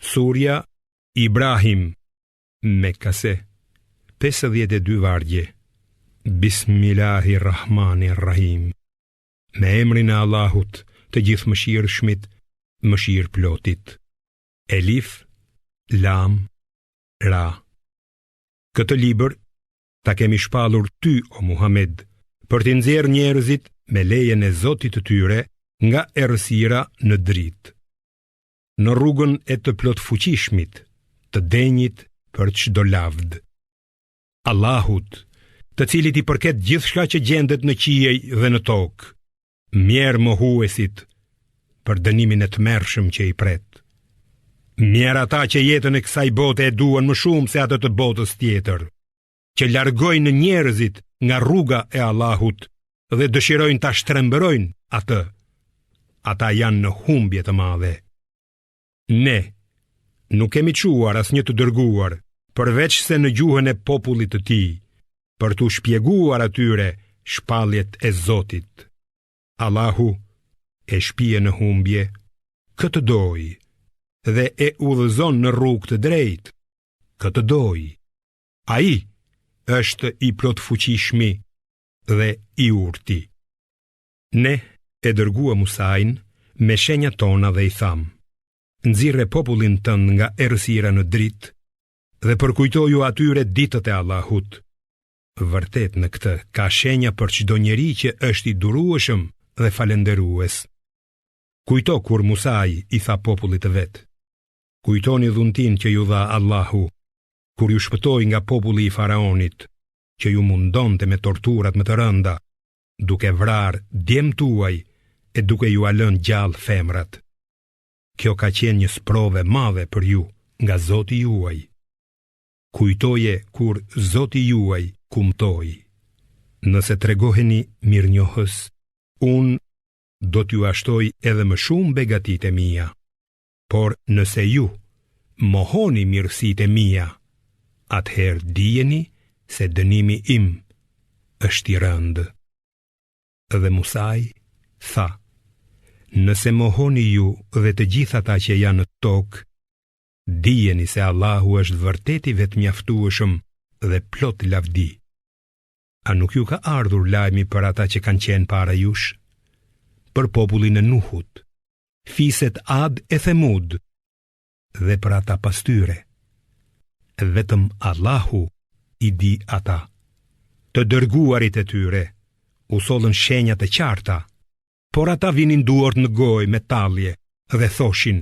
Surja Ibrahim, Mekase, 52 vargje. Bismillahirrahmanirrahim. Me emrin e Allahut, të gjithë mëshirshmit, mëshirëplotit. Elif, Lam, Ra. Këtë libër ta kemi shpallur ty, o Muhammed, për t'i nxjerrë njerëzit me lejen e Zotit të tyre nga errësira në dritë, në rrugën e të plot fuqishmit, të denjit për çdo lavd. Allahut, të cilit i përket gjithçka që gjendet në qiej dhe në tokë, mjerë mohuesit për dënimin e tmerrshëm që i pret. Mjerë ata që jetën e kësaj bote e duan më shumë se atë të botës tjetër, që largojnë njerëzit nga rruga e Allahut dhe dëshirojnë ta shtrembërojnë atë. Ata janë në humbje të madhe. Ne nuk kemi çuar asnjë të dërguar, përveç se në gjuhën e popullit të tij, për t'u shpjeguar atyre shpalljet e Zotit. Allahu e shpije në humbje këtë doj dhe e udhëzon në rrugë të drejtë këtë doj. Ai është i plot fuqishmi dhe i urti. Ne e dërgua Musain me shenjat tona dhe i tham: nxirre popullin tënd nga errësira në dritë dhe përkujtoju atyre ditët e Allahut. Vërtet në këtë ka shenja për çdo njeri që është i durueshëm dhe falënderues. Kujto kur Musai i tha popullit të vet: kujtoni dhuntin që ju dha Allahu kur ju shpëtoi nga populli i Faraonit, që ju mundonte me torturat më të rënda, duke vrarë djemt tuaj e duke ju lënë gjallë femrat. Kjo ka qenë një sprove madhe për ju nga Zoti juaj. Kujtoje kur Zoti juaj kumtoi: nëse tregoheni mirënjohës, unë do t'ju ashtoj edhe më shumë begatit e mia. Por nëse ju mohoni mirësitë e mia, atëherë dijeni se dënimi im është i rëndë. Dhe Musai tha: nëse mohoni ju dhe të gjithë ata që janë në tokë, dijeni se Allahu është vërtet i vetëmjaftueshëm dhe plot lavdi. A nuk ju ka ardhur lajmi për ata që kanë qenë para jush? Për popullin e Nuhut, fiset Ad e Themud, dhe për ata pas tyre. Vetëm Allahu i di ata. Të dërguarit e tyre u sollën shenjat e qarta, por ata vinin duart në gojë me tallje dhe thoshin: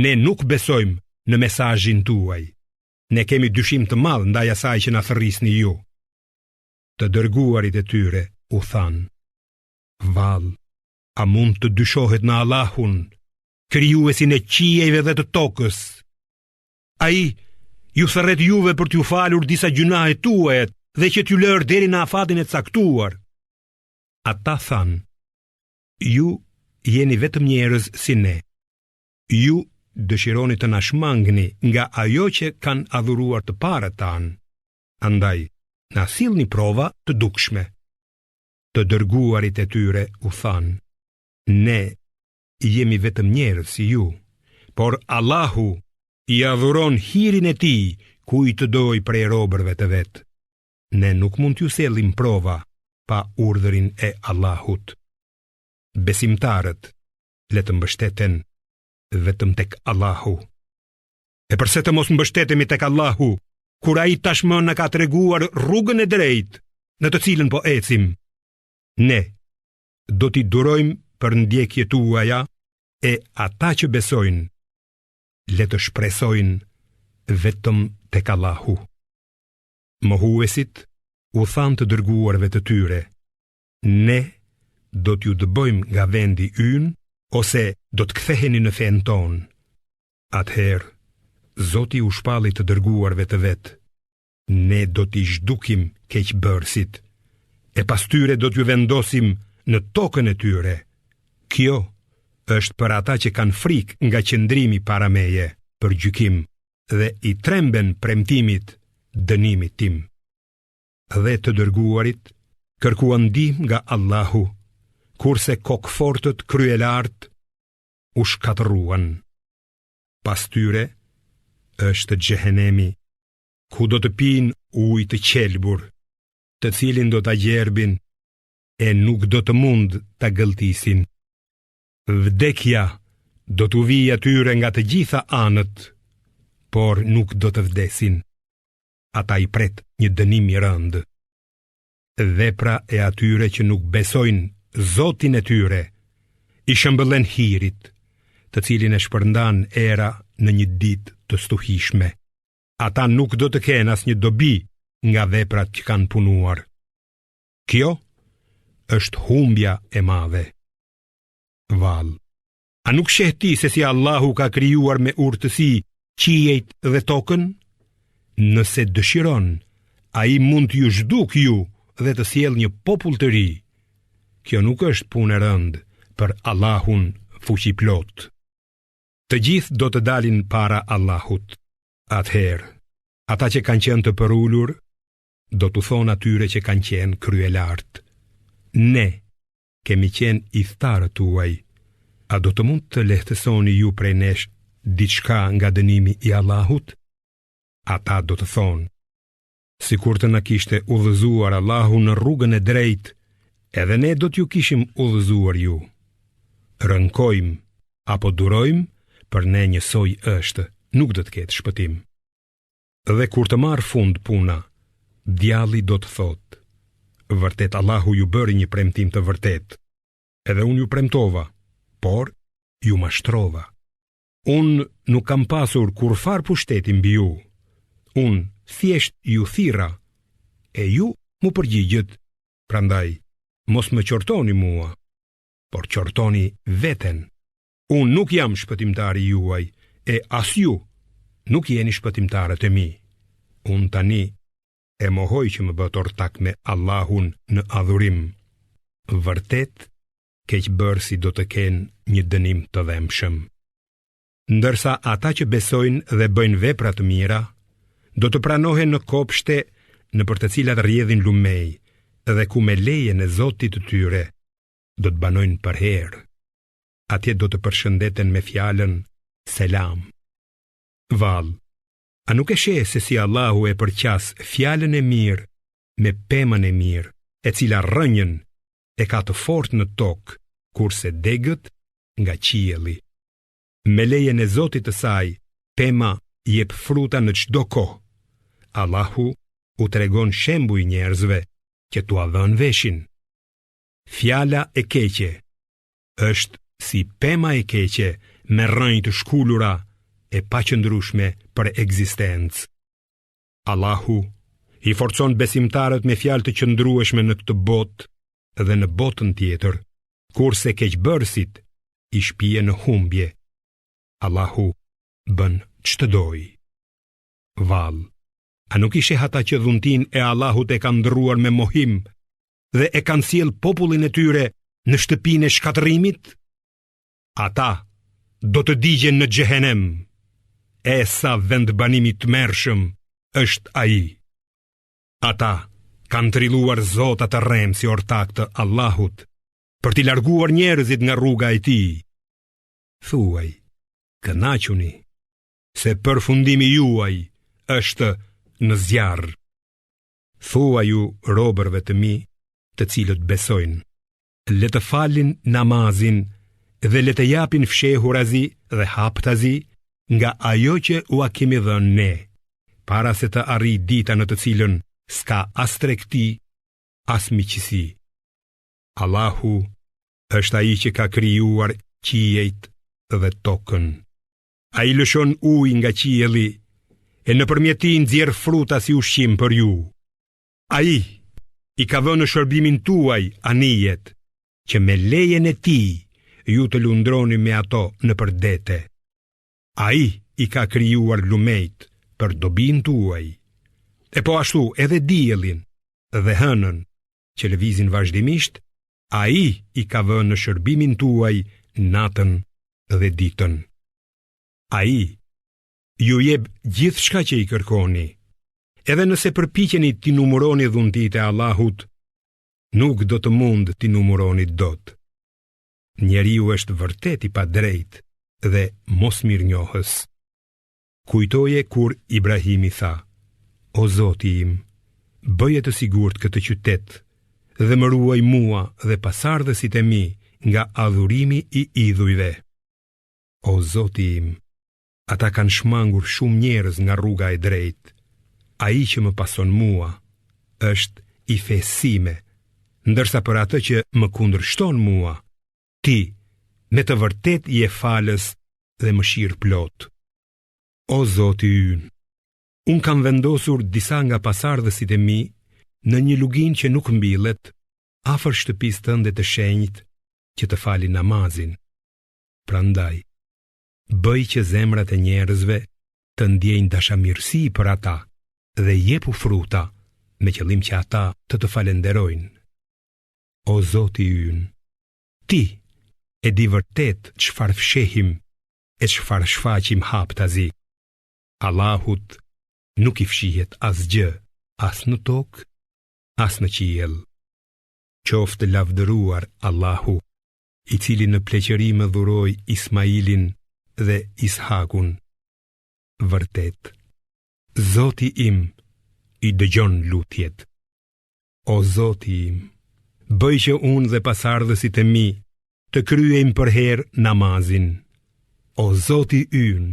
ne nuk besojmë në mesazhin tuaj. Ne kemi dyshim të madh ndaj asaj që na thërrisni ju. Të dërguarit e tyre u thanë: vallë, a mund të dyshohet në Allahun, krijuesin e qiejve dhe të tokës? Ai ju thërret juve për t'ju falur disa gjunahe tuajet dhe që t'ju lërë deri në afatin e caktuar. Ata thanë: ju jeni vetëm njerëz si ne. Ju dëshironi të na shmangni nga ajo që kanë adhuruar të parët tanë. Andaj, na sillni prova të dukshme. Të dërguarit e tyre u thanë: ne jemi vetëm njerëz si ju, por Allahu i adhuron hirin e tij kujt të doj prej robërve të vet. Ne nuk mund t'ju sellim prova pa urdhrin e Allahut. Besimtarët le të mbështeten vetëm tek Allahu. E përse të mos mbështetemi tek Allahu, kur ai tashmë na ka treguar rrugën e drejtë në të cilën po ecim? Ne do t'i durojmë për ndjekjet tuaja e ata që besojnë le të shpresojnë vetëm tek Allahu. Mohuesit u thanë të dërguarve të tyre: ne do t'ju dëbojmë nga vendi ynë, ose do të ktheheni në fen tonë. Atëherë Zoti u shpalli të dërguarve të vet: ne do t'i zhdukim keqbërësit, e pas tyre do t'ju vendosim në tokën e tyre. Kjo është për ata që kanë frikë nga qëndrimi para meje për gjykim dhe i tremben premtimit dënimit tim. Dhe të dërguarit kërkuan ndihmë nga Allahu, kurse kokfortët kryelart u shkatëruan. pas tyre është Xhehenemi, ku do të pinë ujë të qelbur, të cilin do ta gjerbin e nuk do të mund ta gëlltisin. Vdekja do t'u vijë atyre nga të gjitha anët, por nuk do të vdesin. Ata i pret një dënim i rëndë. Vepra e atyre që nuk besojnë Zotin e tyre i shëmbëllen hirit, të cilin e shpërndan era në një ditë të stuhishme. Ata nuk do të kenë asnjë dobi nga veprat që kanë punuar. Kjo është humbja e madhe. Vallë, a nuk sheh ti se si Allahu ka krijuar me urtësi qiejt dhe tokën? Nëse dëshiron, ai mund t'ju zhduk ju dhe të sjellë një popull të ri. Kjo nuk është punë e rëndë për Allahun fuqiplot. Të gjithë do të dalin para Allahut. Atëherë, ata që kanë qenë të përulur, do t'u thonë atyre që kanë qenë kryelartë: ne kemi qenë i thtarët tuaj, a do të mund të lehtësoni ju prej nesh diçka nga dënimi i Allahut? Ata do të thonë: sikur të na kishte udhëzuar Allahu në rrugën e drejtë, edhe ne do t'ju kishim udhëzuar ju. Rënkojmë apo durojmë, për ne njësoj është, nuk do të ketë shpëtim. Dhe kur të marrë fund puna, djalli do të thotë: vërtet Allahu ju bëri një premtim të vërtet, edhe unë ju premtova, por ju mashtrova. Unë nuk kam pasur kurfar pushteti mbi ju. Unë thjesht ju thirra, e ju mu përgjigjet. Prandaj, mos më qortoni mua, por qortoni veten. Unë nuk jam shpëtimtari juaj, e as ju nuk jeni shpëtimtarët e mi. Unë tani e mohoj që më bët ortak me Allahun në adhurim. Vërtet, keqbërësi do të kenë një dënim të dhemshëm. Ndërsa ata që besojnë dhe bëjnë vepra të mira, do të pranohen në kopshte në për të cilat rrjedhin lumej, dhe ku me lejen e Zotit të tyre do të banojnë për herë. Atje do të përshëndeten me fjalën selam. Vallë, a nuk e sheh se si Allahu e përqas fjalën e mirë me pemën e mirë, e cila rrënjën e ka të fortë në tokë, kurse degët nga qielli. Me lejen e Zotit të saj, pema jep fruta në çdo kohë. Allahu u tregon shembuj njerëzve që t'u dhënë veshin. Fjala e keqe është si pema e keqe me rrënjë të shkullura e paqëndrueshme për ekzistencë. Allahu i forcon besimtarët me fjalë të qëndrueshme në këtë botë dhe në botën tjetër, kurse keqbërësit i shpije në humbje. Allahu bën ç'të dojë. Vallë, a nuk i sheh ata që dhuntin e Allahut e kanë ndrruar me mohim dhe e kanë sjell popullin e tyre në shtëpinë e shkatërimit? Ata do të digjen në Xhehenem. E sa vend banimi të tmerrshëm është ai. Ata kanë trilluar zota të rremë si ortak të Allahut për t'i larguar njerëzit nga rruga e tij. Thuaj, kënaquni, se përfundimi juaj është në zjarr. Thuaj ju robërve të mi, të cilët besojnë, le të falin namazin dhe le të japin fshehurazi dhe haptazi nga ajo që ua kemi dhënë ne, para se të arrijë dita në të cilën s'ka as tregti, as miqësi. Allahu është ai që ka krijuar qiejt dhe tokën. Ai lëshon ujë nga qielli e nëpërmjet tij nxjerr fruta si ushqim për ju. Ai i ka dhënë në shërbimin tuaj anijet, që me lejen e tij ju të lundroni me ato nëpër dete. Ai i ka krijuar lumejt për dobin tuaj, e po ashtu edhe diellin dhe hënën që lëvizin vazhdimisht. Ai i ka vënë në shërbimin tuaj natën dhe ditën. Ai ju jep gjithçka që i kërkoni. Edhe nëse përpiqeni t'i numëroni dhuntit e Allahut, nuk do të mund t'i numëroni dot. Njeriu është vërtet i padrejt dhe mosmirnjohës. Kujtoje kur Ibrahimi tha: O Zoti im, bëje të sigurt këtë qytet dhe më ruaj mua dhe pasardhësit e mi nga adhurimi i idhujve. O Zoti im, ata kanë shmangur shumë njerëz nga rruga e drejtë. Ai që më pason mua është i fesime, ndërsa për atë që më kundërshton mua, ti me të vërtet je falës dhe mëshirë plot. O Zoti ynë, unë kam vendosur disa nga pasardhësit e mi në një lugin që nuk mbillet, afër shtëpisë tënde të shenjtë, që të falin namazin. Prandaj, bëj që zemrat e njerëzve të ndjejnë dashamirësi për ata dhe jepu fruta me qëllim që ata të falenderojnë. O Zoti ynë, ti e di vërtet çfarë fshehim e çfarë shfaqim haptazi. Allahut nuk i fshihet asgjë, as në tokë, as në qiell. Qoftë lavdëruar Allahu, i cili në pleqëri më dhuroi Ismailin dhe Ishakun. Vërtet, Zoti im i dëgjon lutjet. O Zoti im, bëj që unë dhe pasardhësit e mi të kryejmë për herë namazin. O Zoti ynë,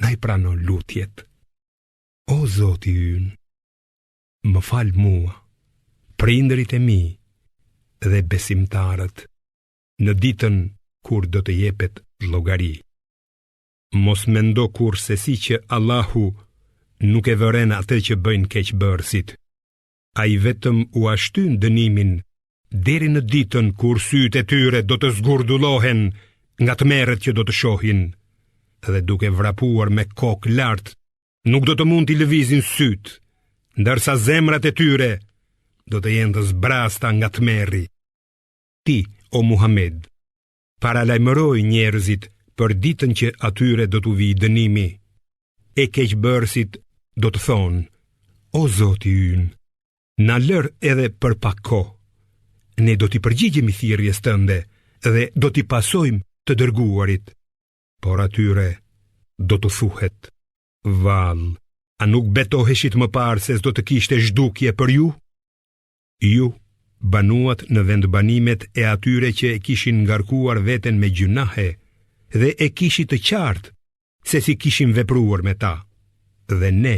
na i prano lutjet. O Zoti ynë, më fal mua, prindërit e mi dhe besimtarët në ditën kur do të jepet llogari. Mos mendo kurse si që Allahu nuk e vëren atë që bëjnë keqbërësit. Ai vetëm u ashtyn dënimin deri në ditën kur sytë e tyre do të zgurdullohen nga tmerret që do të shohin, dhe duke vrapuar me kokë lart, nuk do të mund t'i lëvizin sytë, ndërsa zemrat e tyre do të jenë të zbrasta nga tmerri. Ti, o Muhammed, paralajmëroj njerëzit për ditën që atyre do t'u vijë dënimi. E keqbërësit do të thonë: O Zoti ynë, na lër edhe për pak kohë. Ne do t'i përgjigjemi thirrjes tënde dhe do t'i pasojmë të dërguarit. Por atyre do të thuhet: Vallë, a nuk betoheshit më parë se s'do të kishte zhdukje për ju? Ju banuat në vendbanimet e atyre që e kishin ngarkuar veten me gjunahe dhe e kishit të qartë se si kishim vepruar me ta, dhe ne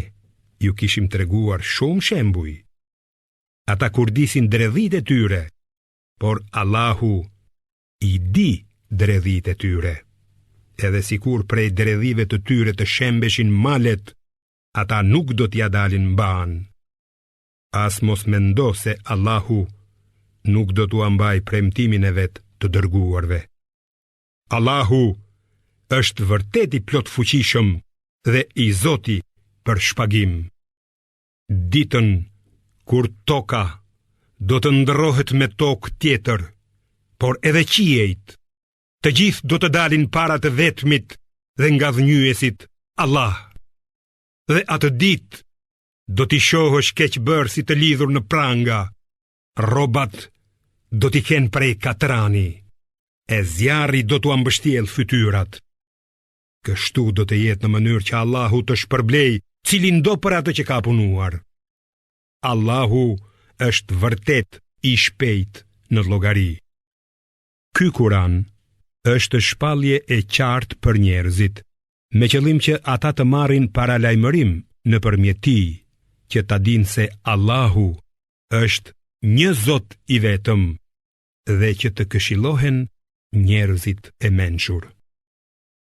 ju kishim treguar shumë shembuj. Ata kurdisin dredhit e tyre, por Allahu i di dredhit e tyre. Edhe sikur prej dredhive të tyre të shembeshin malet, ata nuk do t'ja dalin mban. As mos mendo se Allahu nuk do t'u ambaj premtimin e vet të dërguarve. Allahu është vërtet i plot fuqishëm dhe i Zoti për shpagim. Ditën kur toka do të ndrohet me tokë tjetër, por edhe qiejt, të gjithë do të dalin para të vetmit dhe nga dhënjuesit Allah. Dhe atë ditë do t'i shohësh keqbërësit të lidhur në pranga, robat do t'i kenë prej katrani, e zjarri do t'u ambështjell fytyrat. Kështu do të jetë në mënyrë që Allahu të shpërblej cilin do për atë që ka punuar. Allahu është vërtet i shpejt në llogari. Ky Kur'an është shpallje e qartë për njerëzit, me qëllim që ata të marrin paralajmërim nëpërmjet tij, që ta dinë se Allahu është një Zot i vetëm dhe që të këshillohen njerëzit e mençur.